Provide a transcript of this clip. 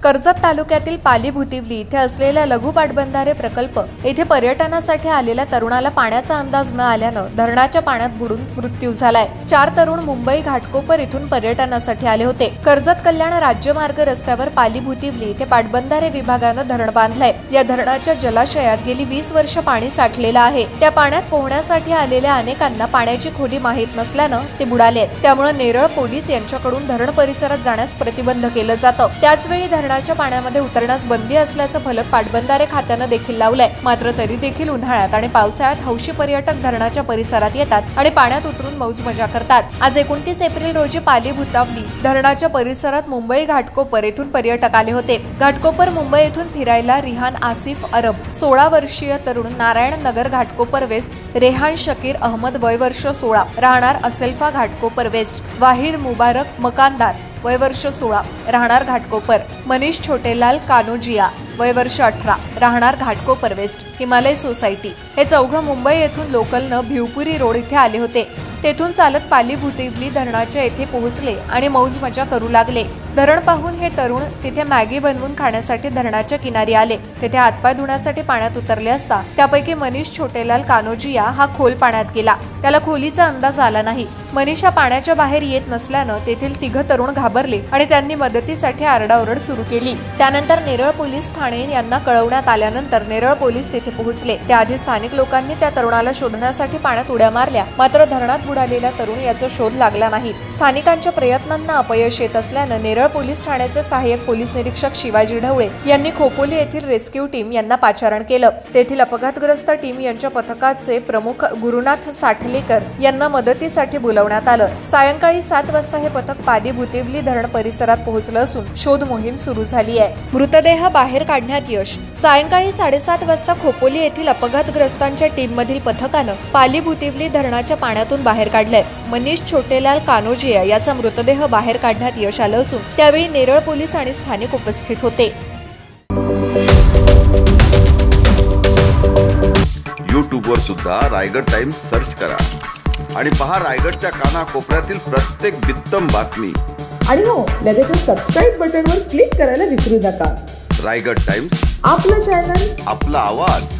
कर्जत तालुक्यातील पाली भुतिवली इथे असलेल्या लघु पाटबंधारे प्रकल्प येथे पर्यटनासाठी आलेल्या तरुणाला पाण्याचा अंदाज न आल्यानं धरणाच्या पाण्यात बुडून मृत्यू झालाय। 4 तरुण मुंबई घाटकोपर इथून पर्यटनासाठी आले होते। कर्जत कल्याण राज्यमार्ग रस्त्यावर पाली भुतिवली इथे पाटबंधारे विभागानं धरण बांधलंय। या धरणाच्या जलाशयात गेली 20 वर्ष पाणी साठलेलं आहे। त्या पाण्यात पोहण्यासाठी आलेल्या अनेकांना पाण्याची खोली माहीत नसल्यानं ते बुडाले। त्यामुळे नेरळ पोलीस यांच्याकडून धरण परिसरात जाण्यास प्रतिबंध केलं जातं। त्याचवेळी धरणाच्या पाण्यामध्ये उतरण्यास बंदी असल्याचं फलक पाटबंधारे खात्यानं देखील लावलंय। मात्र तरी देखील उन्हाळ्यात आणि पावसाळ्यात हौशी पर्यटक धरणाच्या परिसरात येतात आणि पाण्यात उतरून मौज मजा करतात। आज 29 एप्रिल रोजी पाली भुतावली धरणाच्या परिसरात मुंबई घाटकोपर येथून पर्यटक आले होते। घाटकोपर मुंबई येथून फिरायला रिहान आसिफ अरब 16 वर्षीय तरुण, नारायण नगर घाटकोपर वेस्ट रेहान शकीर अहमद वय वर्ष 16 राहणार असेल्फा घाटकोपर वेस्ट, वाहिद मुबारक मकानदार वय वर्ष 16 राहणार घाटकोपर, मनीष छोटेलाल कानोजिया वय वर्ष 18 राहणार घाटकोपर वेस्ट हिमालय सोसायटी हे चौघं मुंबई येथून लोकलनं भिवपुरी रोड इथे आले होते। तेथून चालत पाली भुतिवली धरणाच्या येथे पोहोचले आणि मौज मजा करू लागले। धरण पाहून हे तरुण तिथे मॅगी बनवून खाण्यासाठी धरणाच्या किनारी आले। तेथे हातपाय धुण्यासाठी पाण्यात उतरले असता त्यापैकी मनीष छोटेलाल कानोजिया हा खोल पाण्यात गेला। त्याला खोलीचा अंदाज आला नाही। मनीष हा पाण्याच्या बाहेर येत नसल्यानं तेथील 3 तरुण घाबरले आणि त्यांनी मदतीसाठी आरडाओरड सुरू केली। त्यानंतर नेरळ पोलीस ठाणे यांना कळवण्यात आल्यानंतर नेरळ पोलीस तेथे पोहोचले। त्याआधी स्थानिक लोकांनी त्या तरुणाला शोधण्यासाठी पाण्यात उड्या मारल्या, मात्र धरणात बुडालेला तरुण याचा शोध लागला नाही। स्थानिकांच्या प्रयत्नांना अपयश येत असल्यानं नेरळ पोलीस ठाण्याचे सहाय्यक पोलीस निरीक्षक शिवाजी ढवळे यांनी खोपोली येथील रेस्क्यू टीम यांना पाचारण केलं। तेथील अपघातग्रस्त टीम यांच्या पथकाचे प्रमुख गुरुनाथ साठलेकर यांना मदतीसाठी बोलवण्यात आलं। सायंकाळी 7 वाजता हे पथक पाली भुतिवली धरण परिसरात पोहोचलं असून शोध मोहीम सुरू झाली आहे। मृतदेह बाहेर काढण्यात यश। सायंकाळी 7:30 वाजता खोपोली येथील अपघातग्रस्तांच्या टीम मधील पथकानं पाली भुतिवली धरणाच्या पाण्यातून बाहेर काढलंय। मनीष छोटेलाल कानोजिया याचा मृतदेह बाहेर काढण्यात यश आलं असून त्यावेळी नेरळ पोलीस आणि स्थानिक उपस्थित होते। YouTube वर सुद्धा रायगड टाइम्स सर्च करा आणि पहा रायगडच्या कानाकोपऱ्यातील प्रत्येक बित्तम बातमी। आणि हो, लगेच सबस्क्राइब बटनवर क्लिक करायला विसरू नका। रायगड टाइम्स, आपलं चॅनल, आपला आवाज।